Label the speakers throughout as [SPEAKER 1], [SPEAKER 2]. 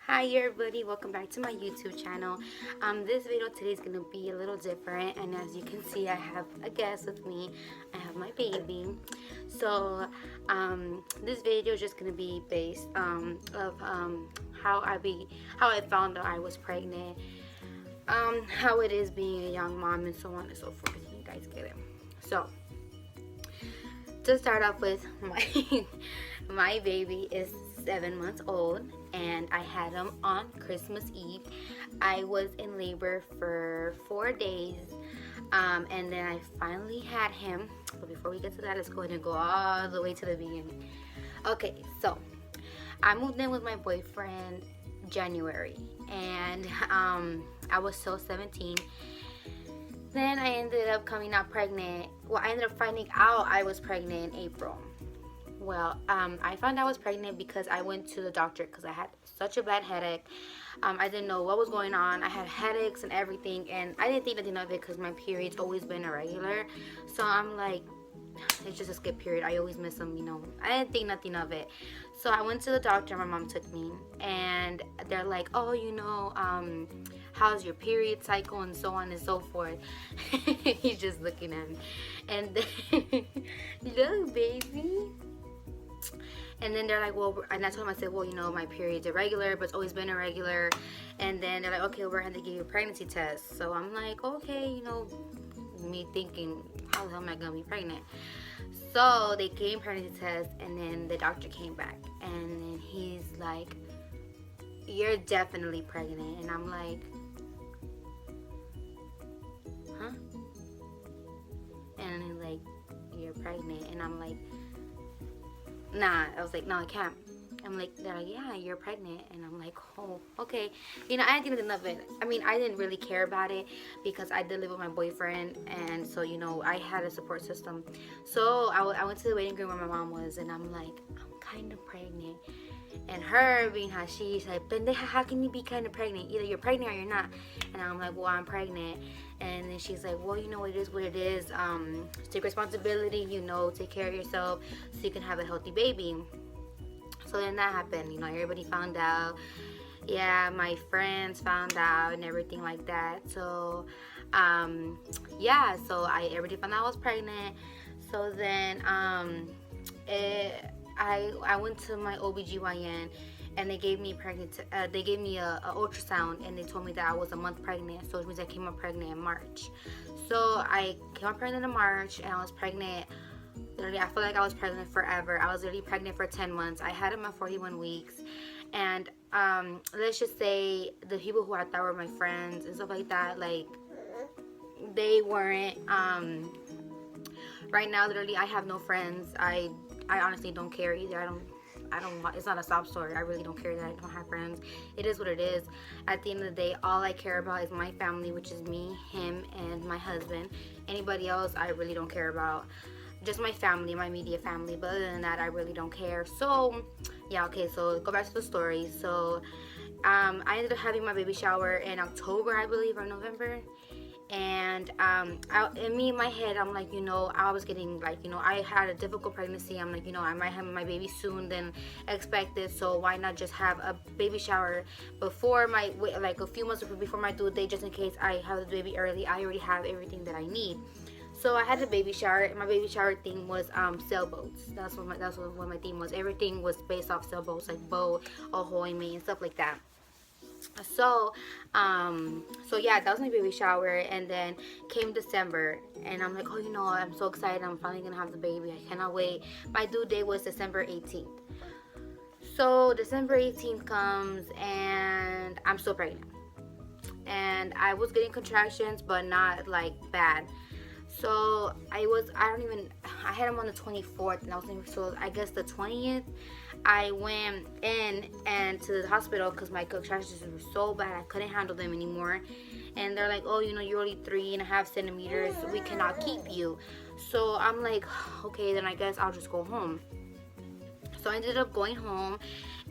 [SPEAKER 1] Hi everybody, welcome back to my YouTube channel. This video today is gonna be a little different, and as you can see, I have a guest with me. I have my baby. So this video is just gonna be based of how I found out I was pregnant, how it is being a young mom, and so on and so forth. You guys get it. So to start off with, my baby is 7 months old, and I had him on Christmas Eve. I was in labor for 4 days, and then I finally had him. But before we get to that, let's go ahead and go all the way to the beginning. Okay, so I moved in with my boyfriend January, and I was still 17. Then I ended up coming out pregnant. Well, I ended up finding out I was pregnant in April. Well, I found out I was pregnant because I went to the doctor because I had such a bad headache. I didn't know what was going on. I had headaches and everything, and I didn't think nothing of it because my period's always been irregular. So I'm like, it's just a skip period. I always miss them, I didn't think nothing of it. So I went to the doctor. My mom took me, and they're like, oh, how's your period cycle and so on and so forth. He's just looking at me, and then, look, baby. And then they're like, well, and I told him, I said, well, my period's irregular, but it's always been irregular. And then they're like, okay, we're going to give you a pregnancy test. So I'm like, okay, me thinking, how the hell am I going to be pregnant? So they gave pregnancy test, and then the doctor came back, and then he's like, you're definitely pregnant. And I'm like, huh? And he's like, you're pregnant. And I'm like, nah. I was like, no, I can't. I'm like, they're like, yeah, you're pregnant. And I'm like, oh, okay. I didn't think nothing of it. I didn't really care about it because I did live with my boyfriend, and so I had a support system. So I went to the waiting room where my mom was, and I'm like, I'm kind of pregnant. And her being how she's like, pendeja, how can you be kind of pregnant? Either you're pregnant or you're not. And I'm like, well, I'm pregnant. And then she's like, well, it is what it is. Take responsibility, take care of yourself so you can have a healthy baby. So then that happened. Everybody found out. Yeah, my friends found out and everything like that. So, so everybody found out I was pregnant. So then, I went to my OBGYN, and they gave me a ultrasound, and they told me that I was a month pregnant. So it means I came up pregnant in March. So I came up pregnant in March, and I was pregnant. Literally, I feel like I was pregnant forever. I was literally pregnant for 10 months. I had him at 41 weeks. And let's just say the people who I thought were my friends and stuff like that, like, they weren't. Right now, literally, I have no friends. I honestly don't care either. I don't, it's not a sob story. I really don't care that I don't have friends. It is what it is. At the end of the day, all I care about is my family, which is me, him, and my husband. Anybody else, I really don't care about. Just my family, my immediate family. But other than that, I really don't care. So, yeah, okay, so go back to the story. So, I ended up having my baby shower in October, I believe, or November. And in my head, I'm like, I was getting, like, I had a difficult pregnancy. I'm like, I might have my baby soon than expected, so why not just have a baby shower before a few months before my due date, just in case I have the baby early. I already have everything that I need. So I had the baby shower, and my baby shower theme was sailboats. That's what my theme was. Everything was based off sailboats, like boat, ahoy, me, and stuff like that. So yeah, that was my baby shower. And then came December, and I'm like, oh, I'm so excited. I'm finally gonna have the baby. I cannot wait. My due date was December 18th. So December 18th comes, and I'm still pregnant. And I was getting contractions, but not like bad. So I had him on the 24th, and so I guess the 20th, I went in and to the hospital because my contractions were so bad, I couldn't handle them anymore. And they're like, oh, you're only 3.5 centimeters, so we cannot keep you. So I'm like, okay, then I guess I'll just go home. So I ended up going home,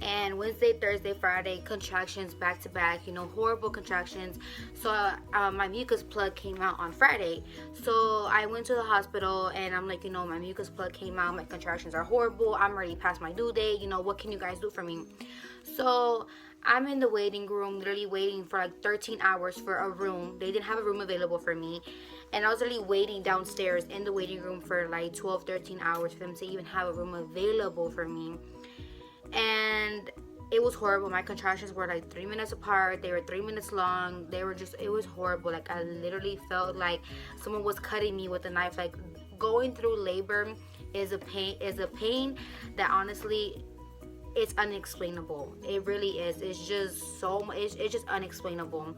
[SPEAKER 1] and Wednesday, Thursday, Friday, contractions back to back, horrible contractions. So my mucus plug came out on Friday. So I went to the hospital, and I'm like, my mucus plug came out, my contractions are horrible, I'm already past my due date, what can you guys do for me? So I'm in the waiting room, literally waiting for like 13 hours for a room. They didn't have a room available for me. And I was literally waiting downstairs in the waiting room for like 12, 13 hours for them to even have a room available for me. And it was horrible. My contractions were like 3 minutes apart. They were 3 minutes long. They were just, it was horrible. Like, I literally felt like someone was cutting me with a knife. Like, going through labor is a pain that honestly, it's unexplainable. It really is. It's just so much. It's just unexplainable.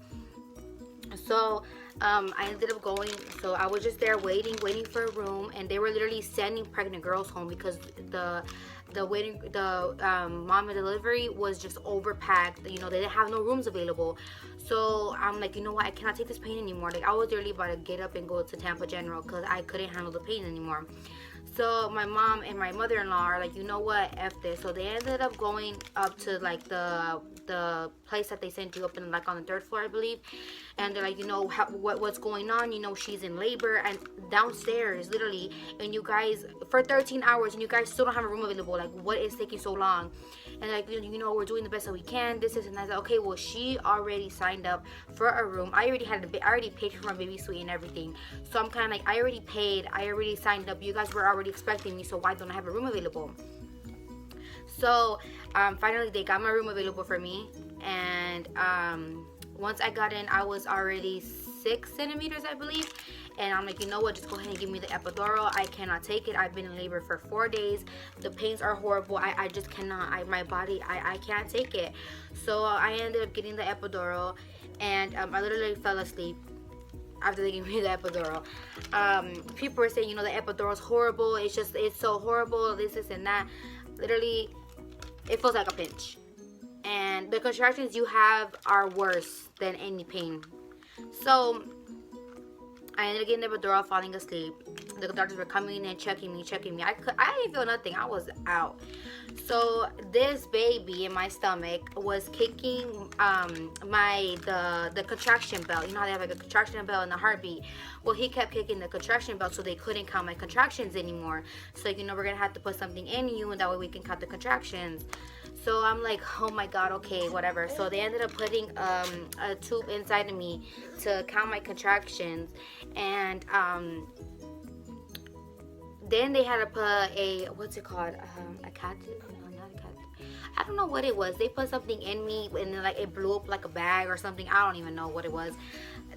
[SPEAKER 1] So I ended up going. So I was just there waiting for a room, and they were literally sending pregnant girls home because the mom and delivery was just overpacked. You know, they didn't have no rooms available. So I'm like, you know what, I cannot take this pain anymore. Like, I was literally about to get up and go to Tampa General because I couldn't handle the pain anymore. So my mom and my mother-in-law are like, you know what, F this. So they ended up going up to like the place that they sent you up in, like, on the third floor, I believe. And they're like, you know, what's going on? You know, she's in labor, and downstairs, literally. And you guys, for 13 hours, and you guys still don't have a room available. Like, what is taking so long? And like, you know, we're doing the best that we can. This is, and I said, okay, well, she already signed up for a room. I already paid for my baby suite and everything. So I'm kind of like, I already paid. I already signed up. You guys were already expecting me, so why don't I have a room available? So finally they got my room available for me, and once I got in, I was already 6 centimeters, I believe. And I'm like, you know what, just go ahead and give me the epidural. I cannot take it. I've been in labor for 4 days. The pains are horrible. I just cannot. My body, I can't take it. So I ended up getting the epidural, and I literally fell asleep after they gave me the epidural. People were saying, you know, the epidural is horrible. It's so horrible. This and that. Literally, it feels like a pinch. And the contractions you have are worse than any pain. So I ended up getting the epidural, falling asleep. The doctors were coming in, checking me. I didn't feel nothing. I was out. So this baby in my stomach was kicking the contraction belt. You know how they have like a contraction belt and a heartbeat? Well, he kept kicking the contraction belt, so they couldn't count my contractions anymore. So, you know, we're gonna have to put something in you, and that way we can count the contractions. So I'm like, oh my god, okay, whatever. So they ended up putting a tube inside of me to count my contractions, and then they had to put a, what's it called, a catheter? No, not a catheter. I don't know what it was. They put something in me, and then like it blew up like a bag or something. I don't even know what it was.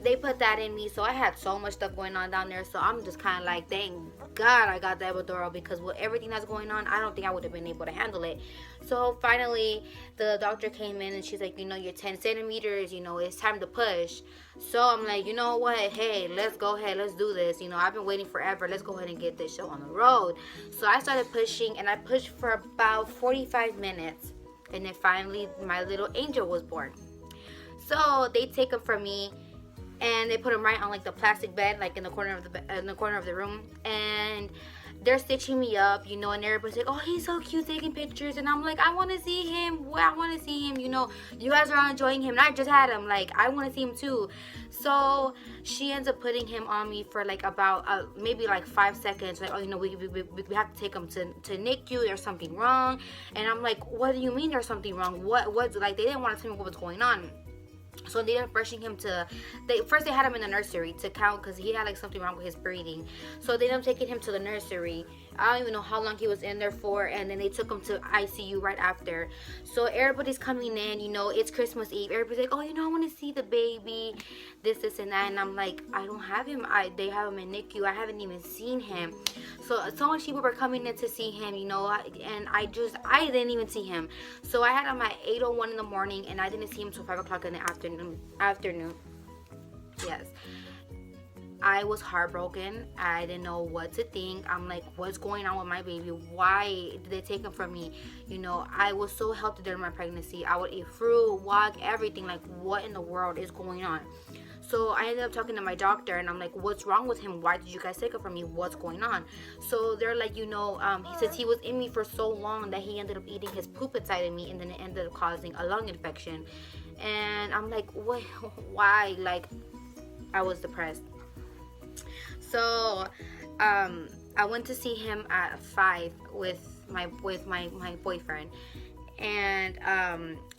[SPEAKER 1] They put that in me, so I had so much stuff going on down there. So I'm just kind of like, thank God I got the epidural, because with everything that's going on, I don't think I would have been able to handle it. So finally, the doctor came in, and she's like, you know, you're 10 centimeters, you know, it's time to push. So I'm like, you know what, hey, let's go ahead, let's do this. You know, I've been waiting forever. Let's go ahead and get this show on the road. So I started pushing, and I pushed for about 45 minutes. And then finally, my little angel was born. So they take him from me, and they put him right on like the plastic bed, like in the corner of the room, and they're stitching me up, you know, and everybody's like, oh, he's so cute, taking pictures, and I'm like, I want to see him. I want to see him. You know, you guys are all enjoying him, and I just had him. Like, I want to see him too. So she ends up putting him on me for like about maybe like 5 seconds. Like, oh, you know, we have to take him to NICU. There's something wrong, and I'm like, what do you mean there's something wrong? What's like? They didn't want to tell me what was going on. So they ended up rushing him to, first they had him in the nursery to count, because he had like something wrong with his breathing. So they ended up taking him to the nursery. I don't even know how long he was in there for, and then they took him to ICU right after. So everybody's coming in, you know, it's Christmas Eve. Everybody's like, oh, you know, I want to see the baby, this and that. And I'm like, I don't have him. They have him in NICU. I haven't even seen him. So much people were coming in to see him, you know, and I didn't even see him. So I had him at 8:01 in the morning, and I didn't see him until 5 o'clock in the afternoon. Yes. I was heartbroken. I didn't know what to think. I'm like, what's going on with my baby? Why did they take him from me? You know, I was so healthy during my pregnancy. I would eat fruit, walk, everything. Like, what in the world is going on? So I ended up talking to my doctor, and I'm like, what's wrong with him? Why did you guys take him from me? What's going on? So they're like, you know, he says he was in me for so long that he ended up eating his poop inside of me, and then it ended up causing a lung infection. And I'm like, what? Why? Like, I was depressed. So I went to see him at 5 with my boyfriend, And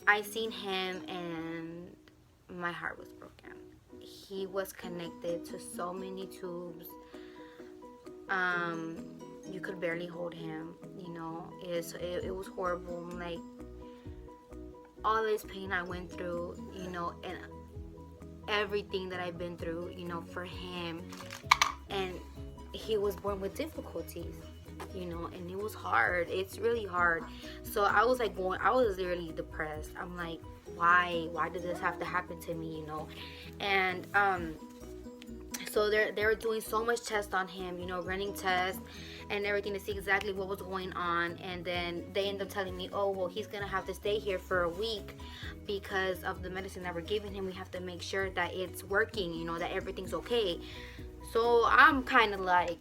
[SPEAKER 1] I seen him and my heart was broken. He was connected to so many tubes. You could barely hold him, you know. It was horrible. Like, all this pain I went through, you know, and everything that I've been through, you know, for him. And he was born with difficulties, you know, and it was hard. It's really hard. So I was like I was really depressed. I'm like, why did this have to happen to me, you know? And so they were doing so much tests on him, you know, running tests and everything to see exactly what was going on. And then they ended up telling me, oh, well, he's gonna have to stay here for a week because of the medicine that we're giving him. We have to make sure that it's working, you know, that everything's okay. So I'm kind of like,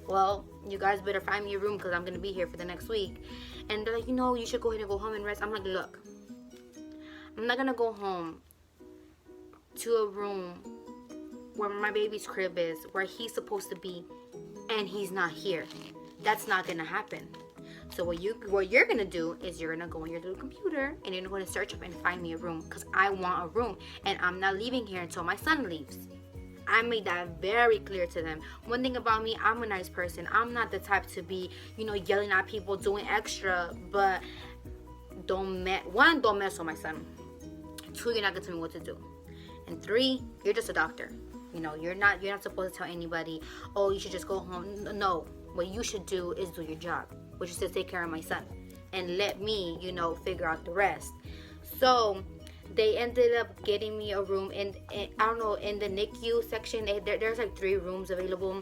[SPEAKER 1] well, you guys better find me a room because I'm gonna be here for the next week. And they're like, you know, you should go ahead and go home and rest. I'm like, look, I'm not gonna go home to a room where my baby's crib is, where he's supposed to be, and he's not here. That's not gonna happen. So what you're gonna do is you're gonna go on your little computer and you're gonna search up and find me a room, because I want a room, and I'm not leaving here until my son leaves. I made that very clear to them. One thing about me, I'm a nice person. I'm not the type to be, you know, yelling at people, doing extra. But don't mess with my son. 2, you're not gonna tell me what to do. And 3, you're just a doctor. You know, you're not supposed to tell anybody, oh, you should just go home. No, what you should do is do your job, which is to take care of my son, and let me, you know, figure out the rest. So they ended up getting me a room in I don't know, in the NICU section. There's like 3 rooms available.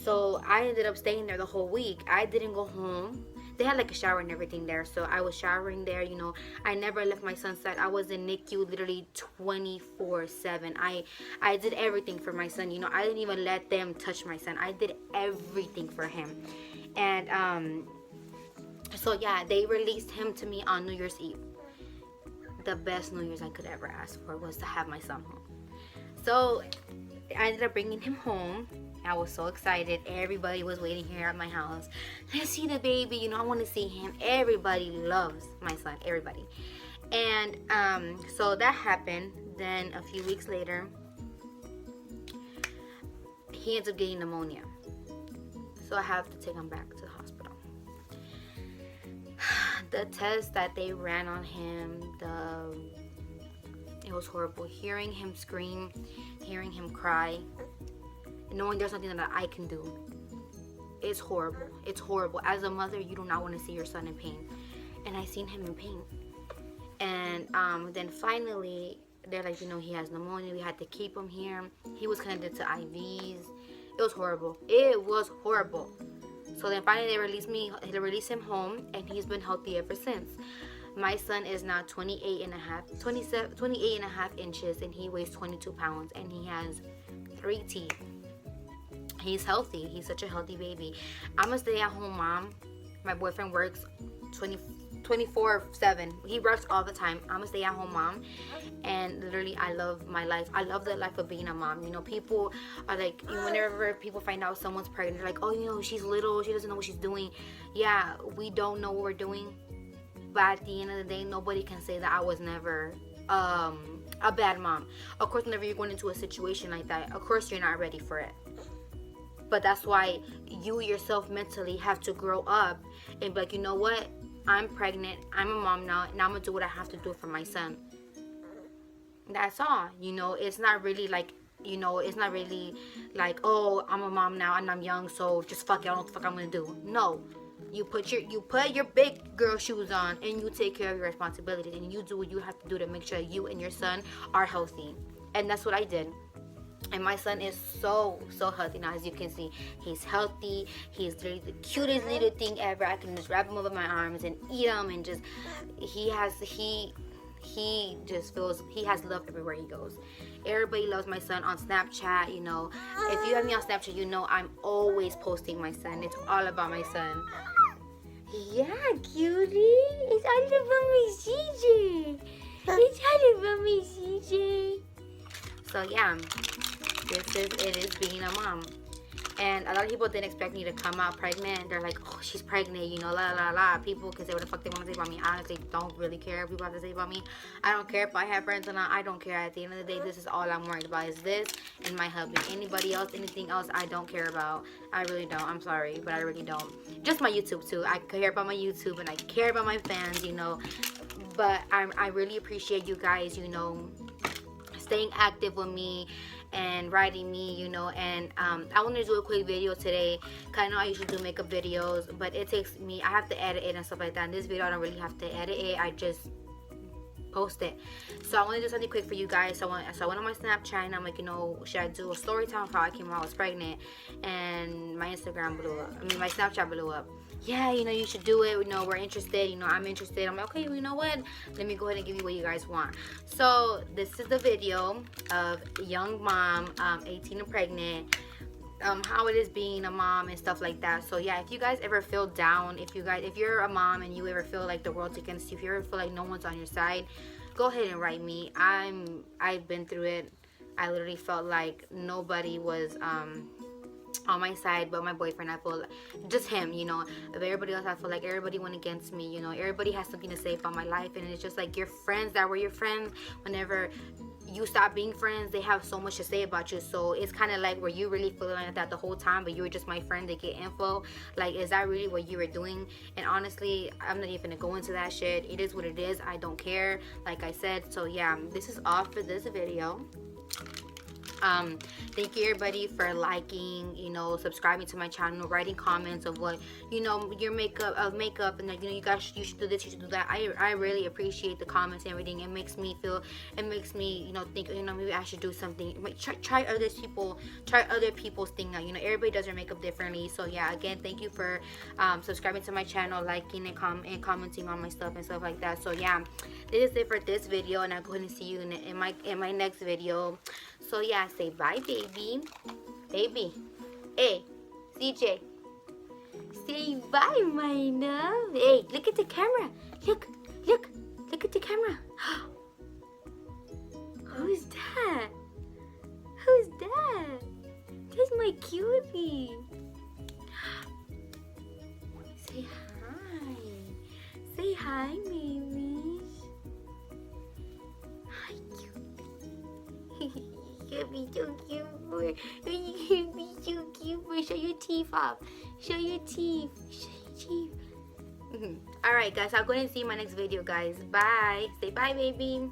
[SPEAKER 1] So I ended up staying there the whole week. I didn't go home. They had like a shower and everything there, so I was showering there, you know. I never left my son's side. I was in NICU literally 24/7. I did everything for my son, you know. I didn't even let them touch my son. I did everything for him. And so yeah, they released him to me on New Year's Eve. The best New Year's I could ever ask for was to have my son home. So I ended up bringing him home. I was so excited. Everybody was waiting here at my house. Let's see the baby. You know, I want to see him. Everybody loves my son. Everybody. And so that happened. Then a few weeks later, he ends up getting pneumonia. So I have to take him back to the hospital. The test that they ran on him, it was horrible. Hearing him scream, hearing him cry, knowing there's nothing that I can do, it's horrible. It's horrible. As a mother, you do not want to see your son in pain. And I seen him in pain. And then finally, they're like, you know, he has pneumonia. We had to keep him here. He was connected to IVs. It was horrible. It was horrible. So then finally they released him home, and he's been healthy ever since. My son is now 28 and a half inches, and he weighs 22 pounds, and he has 3 teeth. He's healthy. He's such a healthy baby. I'm a stay-at-home mom. My boyfriend works 24/7. He works all the time. I'm a stay-at-home mom, and literally I love my life. I love the life of being a mom. You know, people are like, whenever people find out someone's pregnant, they're like, oh, you know, she's little, she doesn't know what she's doing. Yeah, we don't know what we're doing, but at the end of the day, nobody can say that I was never a bad mom. Of course, whenever you're going into a situation like that, of course you're not ready for it. But that's why you yourself mentally have to grow up and be like, you know what? I'm pregnant. I'm a mom now. Now I'm going to do what I have to do for my son. That's all. You know, it's not really like, you know, it's not really like, oh, I'm a mom now and I'm young, so just fuck it. I don't know what the fuck I'm going to do. No. You put your big girl shoes on, and you take care of your responsibilities, and you do what you have to do to make sure you and your son are healthy. And that's what I did. And my son is so healthy now. As you can see, he's healthy. He's literally the cutest little thing ever. I can just wrap him up in my arms and eat him, and just he just feels he has love everywhere he goes. Everybody loves my son on Snapchat. You know, if you have me on Snapchat, you know I'm always posting my son. It's all about my son. Yeah, cutie. It's all about me, CJ. It's all about me, CJ. So yeah, it is being a mom. And a lot of people didn't expect me to come out pregnant. They're like, oh, she's pregnant, you know, la la la. People can say what the fuck they want to say about me. I honestly don't really care what people have to say about me. I don't care if I have friends or not. I don't care. At the end of the day, this is all I'm worried about is this and my hubby. Anybody else, anything else, I don't care about. I really don't. I'm sorry, but I really don't. Just my YouTube too. I care about my YouTube and I care about my fans, you know. But I really appreciate you guys, you know, staying active with me and writing me, you know. And I want to do a quick video today, because I know I usually do makeup videos, but it takes me, I have to edit it and stuff like that. In this video I don't really have to edit it, I just post it. So I want to do something quick for you guys. So I went on my Snapchat and I'm like, you know, should I do a story time of how I came out I was pregnant? And my Instagram blew up, I mean my Snapchat blew up. Yeah, you know, you should do it, you know, we're interested, you know, I'm interested. I'm like, okay, you know what, let me go ahead and give you what you guys want. So this is the video of young mom, 18 and pregnant, how it is being a mom and stuff like that. So yeah, if you guys ever feel down, if you're a mom and you ever feel like the world's against you, if you ever feel like no one's on your side, go ahead and write me. I've been through it. I literally felt like nobody was on my side but my boyfriend. I feel like just him, you know. Of everybody else, I feel like everybody went against me, you know. Everybody has something to say about my life, and it's just like your friends that were your friends, whenever you stop being friends, they have so much to say about you. So it's kind of like, were you really feeling like that the whole time, but you were just my friend to get info? Like, is that really what you were doing? And honestly, I'm not even gonna go into that shit. It is what it is. I don't care, like I said. So yeah, this is all for this video. Thank you everybody for liking, you know, subscribing to my channel, writing comments of what, you know, your makeup and like, you know, you guys, you should do this, you should do that. I really appreciate the comments and everything. It makes me feel, it makes me, you know, think, you know, maybe I should do something. Try other people's thing out. You know, everybody does their makeup differently. So yeah, again, thank you for subscribing to my channel, liking and commenting on my stuff and stuff like that. So yeah, this is it for this video, and I'm going to see you in my next video. So yeah, say bye, baby. Baby. Hey, CJ. Say bye, my love. Hey, look at the camera. Look at the camera. Who's that? Who's that? That's my cutie. Say hi. Say hi, baby. Hi, cutie. You'll be so cute for. You'll be so cute for. Show your teeth off. Show your teeth. Show your teeth. Alright guys, I'll go and see you in my next video, guys. Bye. Say bye, baby.